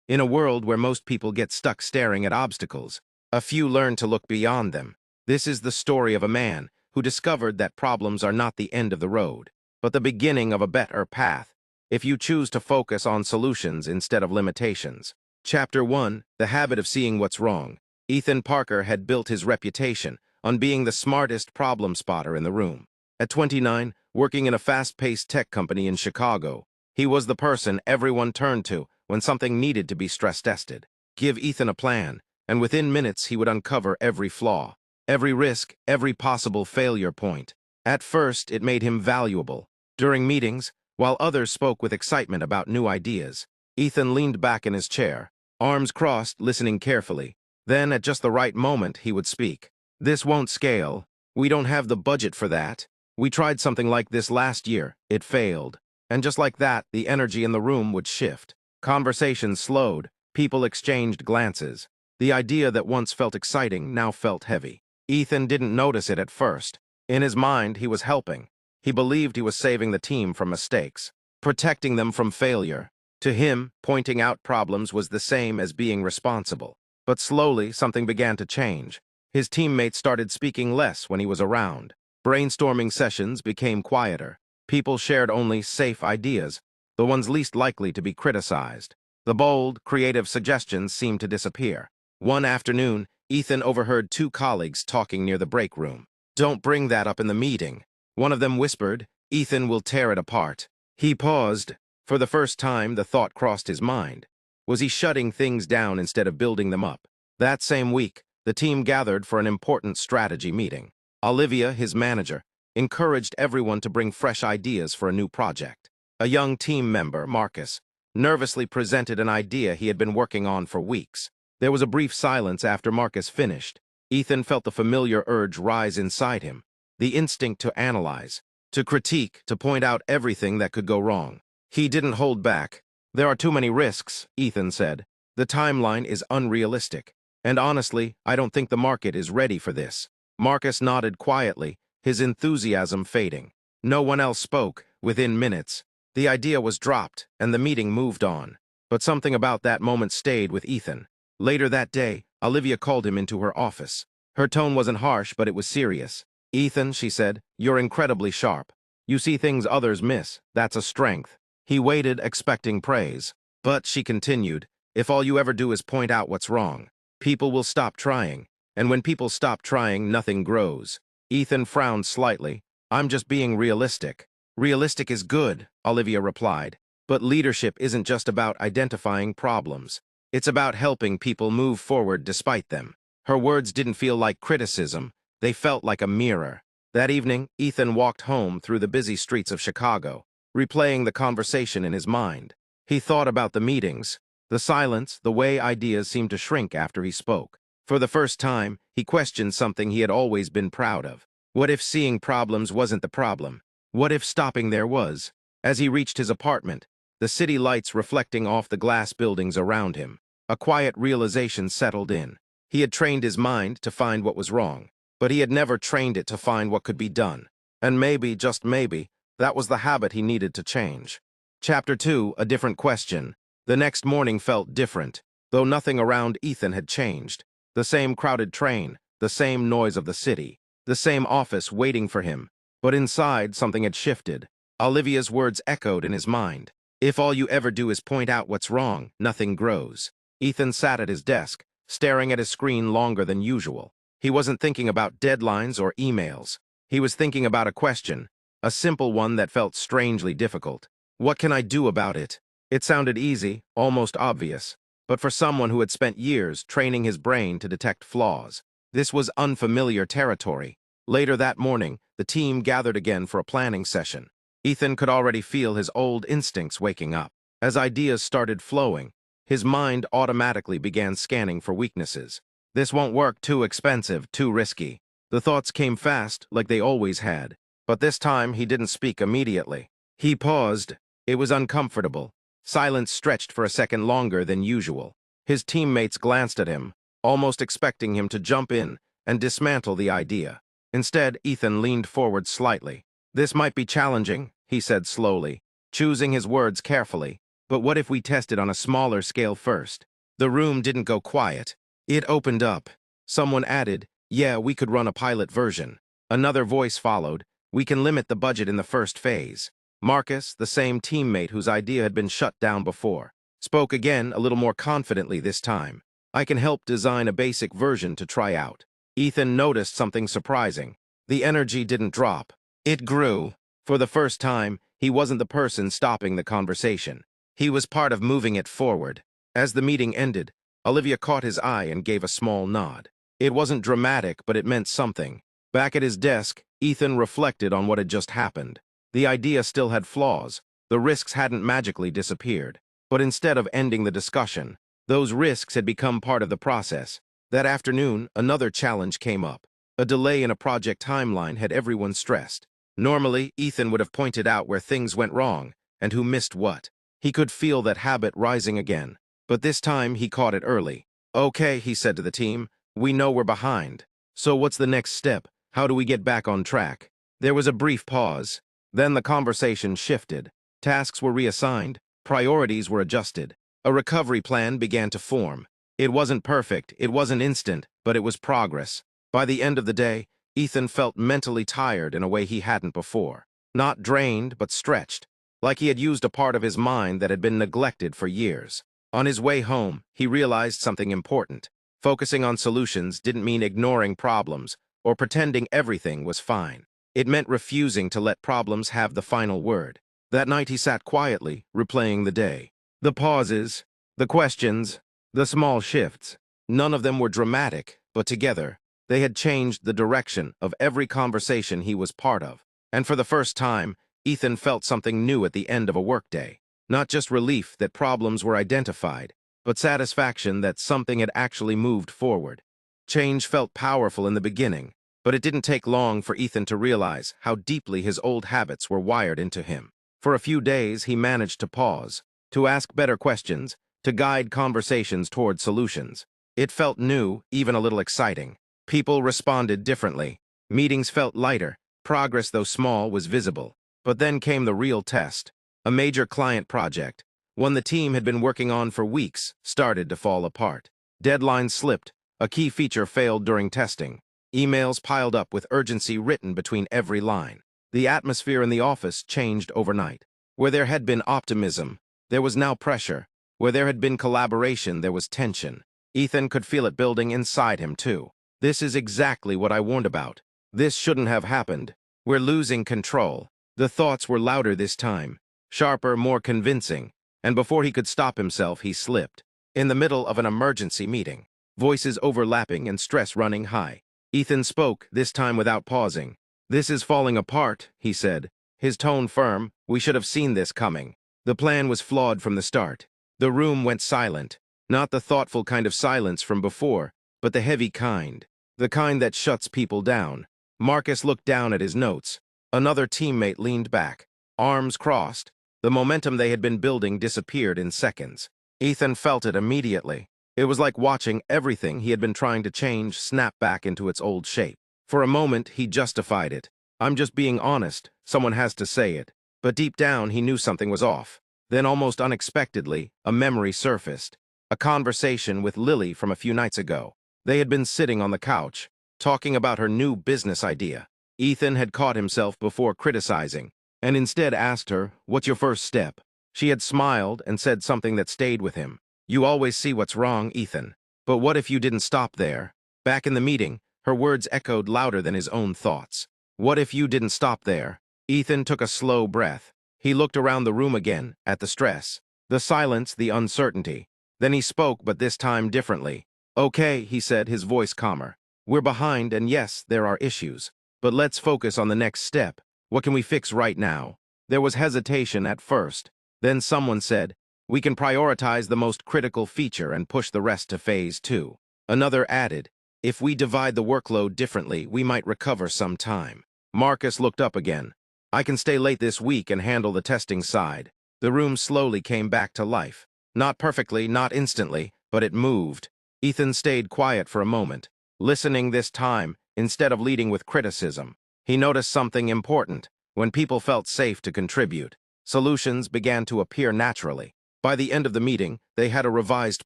In a world where most people get stuck staring at obstacles, a few learn to look beyond them. This is the story of a man who discovered that problems are not the end of the road, but the beginning of a better path, if you choose to focus on solutions instead of limitations. Chapter 1, The Habit of Seeing What's Wrong. Ethan Parker had built his reputation on being the smartest problem spotter in the room. At 29, working in a fast-paced tech company in Chicago, he was the person everyone turned to when something needed to be stress-tested. Give Ethan a plan, and within minutes he would uncover every flaw, every risk, every possible failure point. At first, it made him valuable. During meetings, while others spoke with excitement about new ideas, Ethan leaned back in his chair, arms crossed, listening carefully. Then, at just the right moment, he would speak. "This won't scale. We don't have the budget for that. We tried something like this last year. It failed." And just like that, the energy in the room would shift. Conversations slowed. People exchanged glances. The idea that once felt exciting now felt heavy. Ethan didn't notice it at first. In his mind, he was helping. He believed he was saving the team from mistakes, protecting them from failure. To him, pointing out problems was the same as being responsible. But slowly, something began to change. His teammates started speaking less when he was around. Brainstorming sessions became quieter. People shared only safe ideas, the ones least likely to be criticized. The bold, creative suggestions seemed to disappear. One afternoon, Ethan overheard two colleagues talking near the break room. "Don't bring that up in the meeting," one of them whispered. "Ethan will tear it apart." He paused. For the first time, the thought crossed his mind. Was he shutting things down instead of building them up? That same week, the team gathered for an important strategy meeting. Olivia, his manager, encouraged everyone to bring fresh ideas for a new project. A young team member, Marcus, nervously presented an idea he had been working on for weeks. There was a brief silence after Marcus finished. Ethan felt the familiar urge rise inside him, the instinct to analyze, to critique, to point out everything that could go wrong. He didn't hold back. "There are too many risks," Ethan said. "The timeline is unrealistic. And honestly, I don't think the market is ready for this." Marcus nodded quietly, his enthusiasm fading. No one else spoke. Within minutes, the idea was dropped, and the meeting moved on. But something about that moment stayed with Ethan. Later that day, Olivia called him into her office. Her tone wasn't harsh, but it was serious. "Ethan," she said, "you're incredibly sharp. You see things others miss. That's a strength." He waited, expecting praise. "But," she continued, "if all you ever do is point out what's wrong, people will stop trying. And when people stop trying, nothing grows." Ethan frowned slightly. "I'm just being realistic." "Realistic is good," Olivia replied. "But leadership isn't just about identifying problems. It's about helping people move forward despite them." Her words didn't feel like criticism. They felt like a mirror. That evening, Ethan walked home through the busy streets of Chicago, replaying the conversation in his mind. He thought about the meetings, the silence, the way ideas seemed to shrink after he spoke. For the first time, he questioned something he had always been proud of. What if seeing problems wasn't the problem? What if stopping there was? As he reached his apartment, the city lights reflecting off the glass buildings around him, a quiet realization settled in. He had trained his mind to find what was wrong, but he had never trained it to find what could be done. And maybe, just maybe, that was the habit he needed to change. Chapter 2, A Different Question. The next morning felt different, though nothing around Ethan had changed. The same crowded train, the same noise of the city, the same office waiting for him. But inside, something had shifted. Olivia's words echoed in his mind. "If all you ever do is point out what's wrong, nothing grows." Ethan sat at his desk, staring at his screen longer than usual. He wasn't thinking about deadlines or emails. He was thinking about a question, a simple one that felt strangely difficult. What can I do about it? It sounded easy, almost obvious. But for someone who had spent years training his brain to detect flaws, this was unfamiliar territory. Later that morning, the team gathered again for a planning session. Ethan could already feel his old instincts waking up. As ideas started flowing, his mind automatically began scanning for weaknesses. "This won't work, too expensive, too risky." The thoughts came fast, like they always had. But this time, he didn't speak immediately. He paused. It was uncomfortable. Silence stretched for a second longer than usual. His teammates glanced at him, almost expecting him to jump in and dismantle the idea. Instead, Ethan leaned forward slightly. "This might be challenging," he said slowly, choosing his words carefully. But what if we tested on a smaller scale first? The room didn't go quiet. It opened up. Someone added, yeah, we could run a pilot version. Another voice followed, we can limit the budget in the first phase. Marcus, the same teammate whose idea had been shut down before, spoke again a little more confidently this time. I can help design a basic version to try out. Ethan noticed something surprising. The energy didn't drop. It grew. For the first time, he wasn't the person stopping the conversation. He was part of moving it forward. As the meeting ended, Olivia caught his eye and gave a small nod. It wasn't dramatic, but it meant something. Back at his desk, Ethan reflected on what had just happened. The idea still had flaws. The risks hadn't magically disappeared. But instead of ending the discussion, those risks had become part of the process. That afternoon, another challenge came up. A delay in a project timeline had everyone stressed. Normally, Ethan would have pointed out where things went wrong and who missed what. He could feel that habit rising again. But this time, he caught it early. Okay, he said to the team, we know we're behind. So what's the next step? How do we get back on track? There was a brief pause. Then the conversation shifted. Tasks were reassigned. Priorities were adjusted. A recovery plan began to form. It wasn't perfect, it wasn't instant, but it was progress. By the end of the day, Ethan felt mentally tired in a way he hadn't before. Not drained, but stretched, like he had used a part of his mind that had been neglected for years. On his way home, he realized something important. Focusing on solutions didn't mean ignoring problems or pretending everything was fine. It meant refusing to let problems have the final word. That night he sat quietly, replaying the day. The pauses, the questions, the small shifts. None of them were dramatic, but together, they had changed the direction of every conversation he was part of. And for the first time, Ethan felt something new at the end of a workday. Not just relief that problems were identified, but satisfaction that something had actually moved forward. Change felt powerful in the beginning, but it didn't take long for Ethan to realize how deeply his old habits were wired into him. For a few days, he managed to pause, to ask better questions, to guide conversations toward solutions. It felt new, even a little exciting. People responded differently. Meetings felt lighter. Progress, though small, was visible. But then came the real test. A major client project, one the team had been working on for weeks, started to fall apart. Deadlines slipped. A key feature failed during testing. Emails piled up with urgency written between every line. The atmosphere in the office changed overnight. Where there had been optimism, there was now pressure. Where there had been collaboration, there was tension. Ethan could feel it building inside him, too. This is exactly what I warned about. This shouldn't have happened. We're losing control. The thoughts were louder this time, sharper, more convincing, and before he could stop himself, he slipped. In the middle of an emergency meeting, voices overlapping and stress running high. Ethan spoke, this time without pausing. This is falling apart, he said, his tone firm. We should have seen this coming. The plan was flawed from the start. The room went silent, not the thoughtful kind of silence from before, but the heavy kind, the kind that shuts people down. Marcus looked down at his notes. Another teammate leaned back, arms crossed. The momentum they had been building disappeared in seconds. Ethan felt it immediately. It was like watching everything he had been trying to change snap back into its old shape. For a moment, he justified it. I'm just being honest, someone has to say it. But deep down, he knew something was off. Then, almost unexpectedly, a memory surfaced. A conversation with Lily from a few nights ago. They had been sitting on the couch, talking about her new business idea. Ethan had caught himself before criticizing, and instead asked her, "What's your first step?" She had smiled and said something that stayed with him. "You always see what's wrong, Ethan. But what if you didn't stop there?" Back in the meeting, her words echoed louder than his own thoughts. What if you didn't stop there? Ethan took a slow breath. He looked around the room again, at the stress, the silence, the uncertainty. Then he spoke, but this time differently. "Okay," he said, his voice calmer. "We're behind, and yes, there are issues. But let's focus on the next step. What can we fix right now?" There was hesitation at first. Then someone said, "We can prioritize the most critical feature and push the rest to phase 2. Another added, "If we divide the workload differently, we might recover some time." Marcus looked up again. "I can stay late this week and handle the testing side." The room slowly came back to life. Not perfectly, not instantly, but it moved. Ethan stayed quiet for a moment, listening this time instead of leading with criticism. He noticed something important. When people felt safe to contribute, solutions began to appear naturally. By the end of the meeting, they had a revised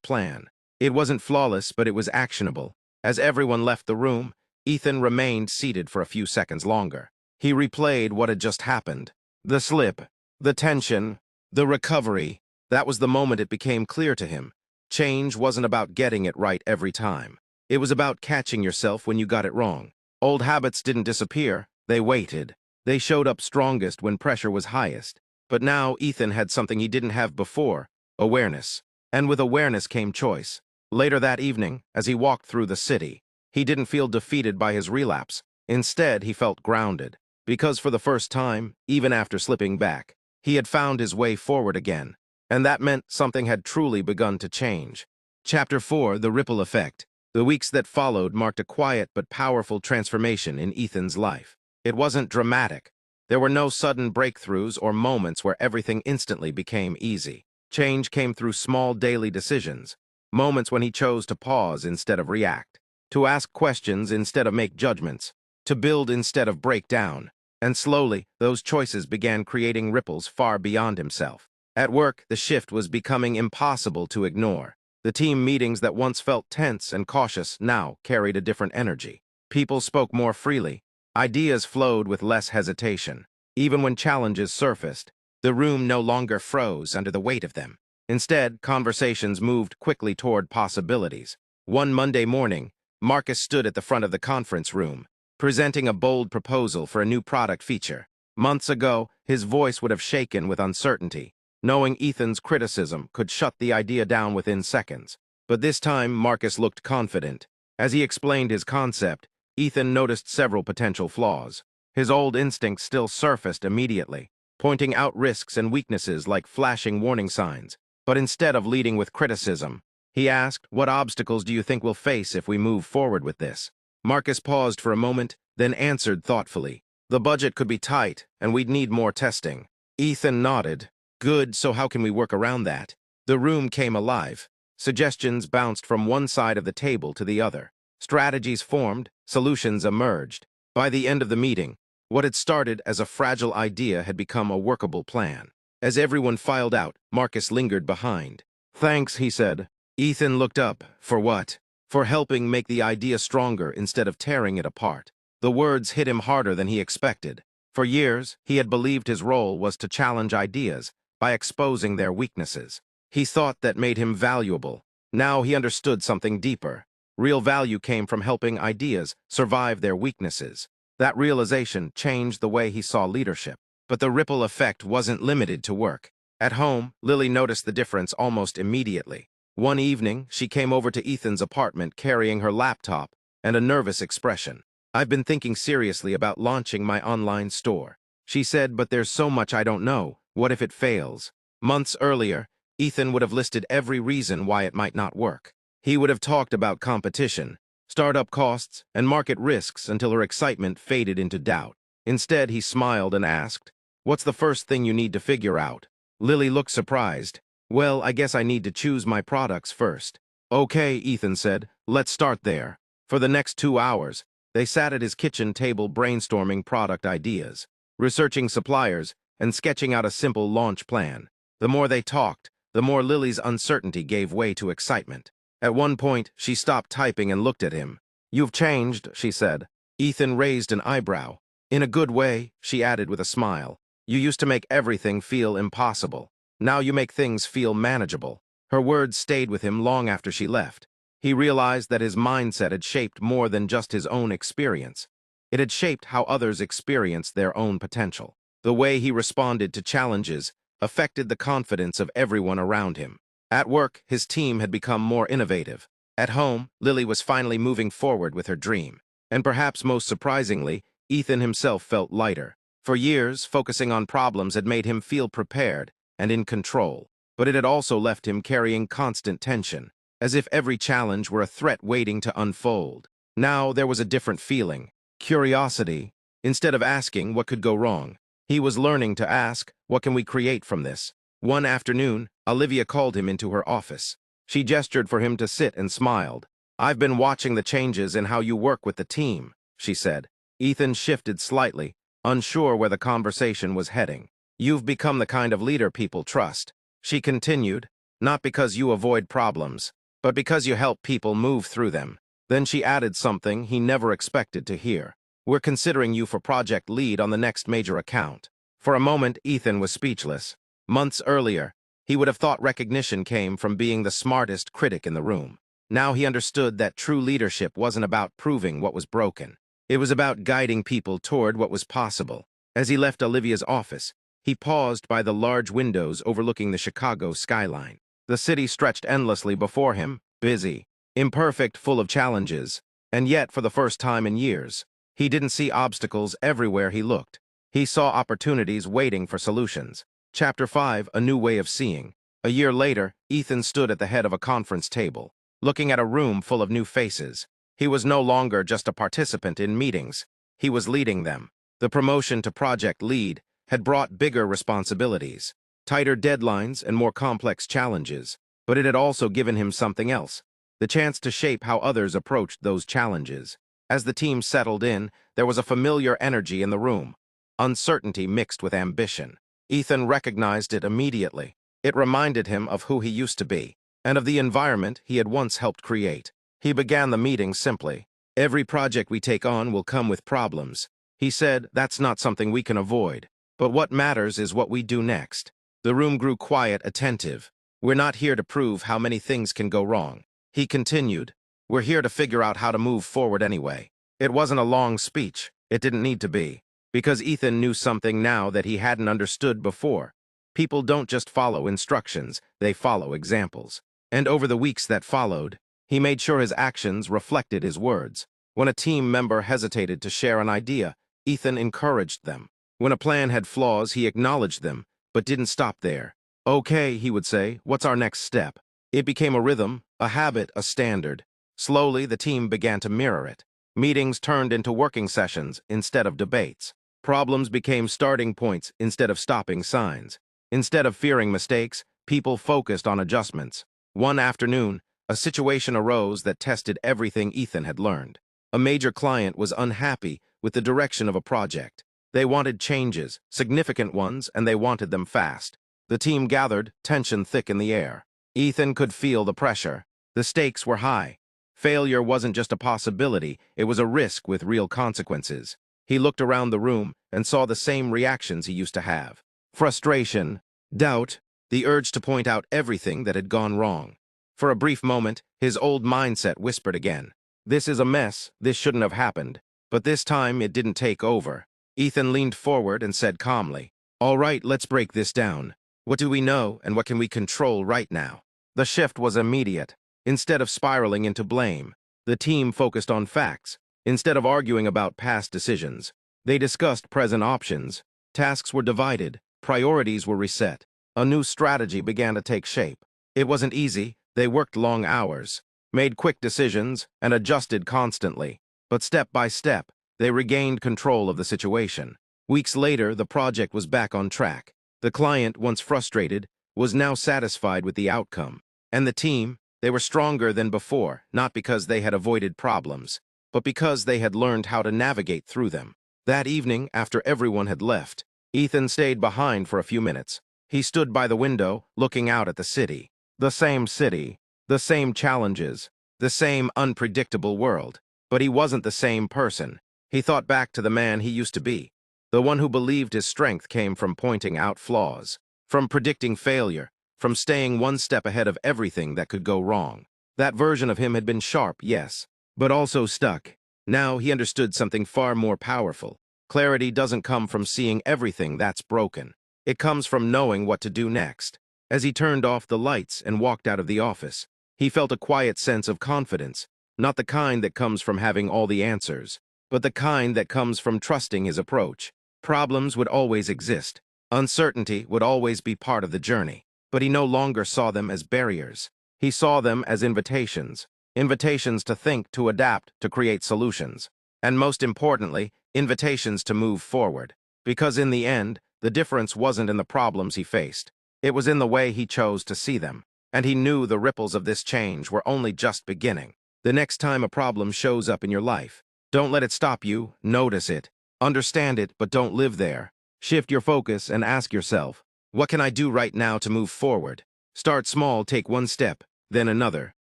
plan. It wasn't flawless, but it was actionable. As everyone left the room, Ethan remained seated for a few seconds longer. He replayed what had just happened. The slip, the tension, the recovery. That was the moment it became clear to him. Change wasn't about getting it right every time. It was about catching yourself when you got it wrong. Old habits didn't disappear, they waited. They showed up strongest when pressure was highest. But now Ethan had something he didn't have before, awareness. And with awareness came choice. Later that evening, as he walked through the city, he didn't feel defeated by his relapse. Instead, he felt grounded. Because for the first time, even after slipping back, he had found his way forward again. And that meant something had truly begun to change. Chapter 4, The Ripple Effect. The weeks that followed marked a quiet but powerful transformation in Ethan's life. It wasn't dramatic. There were no sudden breakthroughs or moments where everything instantly became easy. Change came through small daily decisions, moments when he chose to pause instead of react, to ask questions instead of make judgments, to build instead of break down. And slowly, those choices began creating ripples far beyond himself. At work, the shift was becoming impossible to ignore. The team meetings that once felt tense and cautious now carried a different energy. People spoke more freely. Ideas flowed with less hesitation. Even when challenges surfaced, the room no longer froze under the weight of them. Instead, conversations moved quickly toward possibilities. One Monday morning, Marcus stood at the front of the conference room, presenting a bold proposal for a new product feature. Months ago, his voice would have shaken with uncertainty, knowing Ethan's criticism could shut the idea down within seconds. But this time, Marcus looked confident. As he explained his concept, Ethan noticed several potential flaws. His old instincts still surfaced immediately, pointing out risks and weaknesses like flashing warning signs. But instead of leading with criticism, he asked, "What obstacles do you think we'll face if we move forward with this?" Marcus paused for a moment, then answered thoughtfully, "The budget could be tight, and we'd need more testing." Ethan nodded. "Good, so how can we work around that?" The room came alive. Suggestions bounced from one side of the table to the other. Strategies formed, solutions emerged. By the end of the meeting, what had started as a fragile idea had become a workable plan. As everyone filed out, Marcus lingered behind. "Thanks," he said. Ethan looked up. "For what?" "For helping make the idea stronger instead of tearing it apart." The words hit him harder than he expected. For years, he had believed his role was to challenge ideas by exposing their weaknesses. He thought that made him valuable. Now he understood something deeper. Real value came from helping ideas survive their weaknesses. That realization changed the way he saw leadership. But the ripple effect wasn't limited to work. At home, Lily noticed the difference almost immediately. One evening, she came over to Ethan's apartment carrying her laptop and a nervous expression. "I've been thinking seriously about launching my online store," she said, "but there's so much I don't know. What if it fails?" Months earlier, Ethan would have listed every reason why it might not work. He would have talked about competition, startup costs, and market risks until her excitement faded into doubt. Instead, he smiled and asked, "What's the first thing you need to figure out?" Lily looked surprised. "Well, I guess I need to choose my products first." "Okay," Ethan said, "let's start there." For the next 2 hours, they sat at his kitchen table brainstorming product ideas, researching suppliers, and sketching out a simple launch plan. The more they talked, the more Lily's uncertainty gave way to excitement. At one point, she stopped typing and looked at him. "You've changed," she said. Ethan raised an eyebrow. "In a good way," she added with a smile. "You used to make everything feel impossible. Now you make things feel manageable." Her words stayed with him long after she left. He realized that his mindset had shaped more than just his own experience. It had shaped how others experienced their own potential. The way he responded to challenges affected the confidence of everyone around him. At work, his team had become more innovative. At home, Lily was finally moving forward with her dream. And perhaps most surprisingly, Ethan himself felt lighter. For years, focusing on problems had made him feel prepared and in control, but it had also left him carrying constant tension, as if every challenge were a threat waiting to unfold. Now there was a different feeling, curiosity. Instead of asking what could go wrong, he was learning to ask, what can we create from this? One afternoon, Olivia called him into her office. She gestured for him to sit and smiled. "I've been watching the changes in how you work with the team," she said. Ethan shifted slightly, unsure where the conversation was heading. "You've become the kind of leader people trust." She continued, not because you avoid problems, but because you help people move through them. Then she added something he never expected to hear. We're considering you for project lead on the next major account. For a moment, Ethan was speechless. Months earlier, he would have thought recognition came from being the smartest critic in the room. Now he understood that true leadership wasn't about proving what was broken. It was about guiding people toward what was possible. As he left Olivia's office, he paused by the large windows overlooking the Chicago skyline. The city stretched endlessly before him, busy, imperfect, full of challenges. And yet, for the first time in years, he didn't see obstacles everywhere he looked. He saw opportunities waiting for solutions. Chapter 5, A New Way of Seeing. A year later, Ethan stood at the head of a conference table, looking at a room full of new faces. He was no longer just a participant in meetings. He was leading them. The promotion to project lead had brought bigger responsibilities, tighter deadlines, and more complex challenges. But it had also given him something else, the chance to shape how others approached those challenges. As the team settled in, there was a familiar energy in the room, uncertainty mixed with ambition. Ethan recognized it immediately. It reminded him of who he used to be, and of the environment he had once helped create. He began the meeting simply. Every project we take on will come with problems. He said, that's not something we can avoid. But what matters is what we do next. The room grew quiet, attentive. We're not here to prove how many things can go wrong. He continued, we're here to figure out how to move forward anyway. It wasn't a long speech. It didn't need to be. Because Ethan knew something now that he hadn't understood before. People don't just follow instructions, they follow examples. And over the weeks that followed, he made sure his actions reflected his words. When a team member hesitated to share an idea, Ethan encouraged them. When a plan had flaws, he acknowledged them, but didn't stop there. Okay, he would say, what's our next step? It became a rhythm, a habit, a standard. Slowly, the team began to mirror it. Meetings turned into working sessions instead of debates. Problems became starting points instead of stopping signs. Instead of fearing mistakes, people focused on adjustments. One afternoon, a situation arose that tested everything Ethan had learned. A major client was unhappy with the direction of a project. They wanted changes, significant ones, and they wanted them fast. The team gathered, tension thick in the air. Ethan could feel the pressure. The stakes were high. Failure wasn't just a possibility, it was a risk with real consequences. He looked around the room and saw the same reactions he used to have. Frustration, doubt, the urge to point out everything that had gone wrong. For a brief moment, his old mindset whispered again. This is a mess, this shouldn't have happened. But this time it didn't take over. Ethan leaned forward and said calmly, all right, let's break this down. What do we know and what can we control right now? The shift was immediate. Instead of spiraling into blame, the team focused on facts. Instead of arguing about past decisions, they discussed present options. Tasks were divided, priorities were reset. A new strategy began to take shape. It wasn't easy, they worked long hours, made quick decisions, and adjusted constantly. But step by step, they regained control of the situation. Weeks later, the project was back on track. The client, once frustrated, was now satisfied with the outcome. And the team, they were stronger than before, not because they had avoided problems, but because they had learned how to navigate through them. That evening, after everyone had left, Ethan stayed behind for a few minutes. He stood by the window, looking out at the city. The same city, the same challenges, the same unpredictable world. But he wasn't the same person. He thought back to the man he used to be, the one who believed his strength came from pointing out flaws, from predicting failure, from staying one step ahead of everything that could go wrong. That version of him had been sharp, yes, but also stuck. Now he understood something far more powerful. Clarity doesn't come from seeing everything that's broken. It comes from knowing what to do next. As he turned off the lights and walked out of the office, he felt a quiet sense of confidence, not the kind that comes from having all the answers, but the kind that comes from trusting his approach. Problems would always exist. Uncertainty would always be part of the journey. But he no longer saw them as barriers. He saw them as invitations. Invitations to think, to adapt, to create solutions. And most importantly, invitations to move forward. Because in the end, the difference wasn't in the problems he faced. It was in the way he chose to see them. And he knew the ripples of this change were only just beginning. The next time a problem shows up in your life, don't let it stop you, notice it. Understand it, but don't live there. Shift your focus and ask yourself, What can I do right now to move forward? Start small, take one step, then another.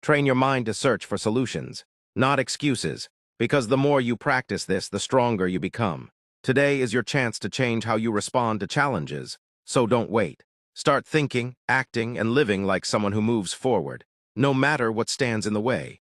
Train your mind to search for solutions, not excuses, because the more you practice this, the stronger you become. Today is your chance to change how you respond to challenges, so don't wait. Start thinking, acting, and living like someone who moves forward, no matter what stands in the way.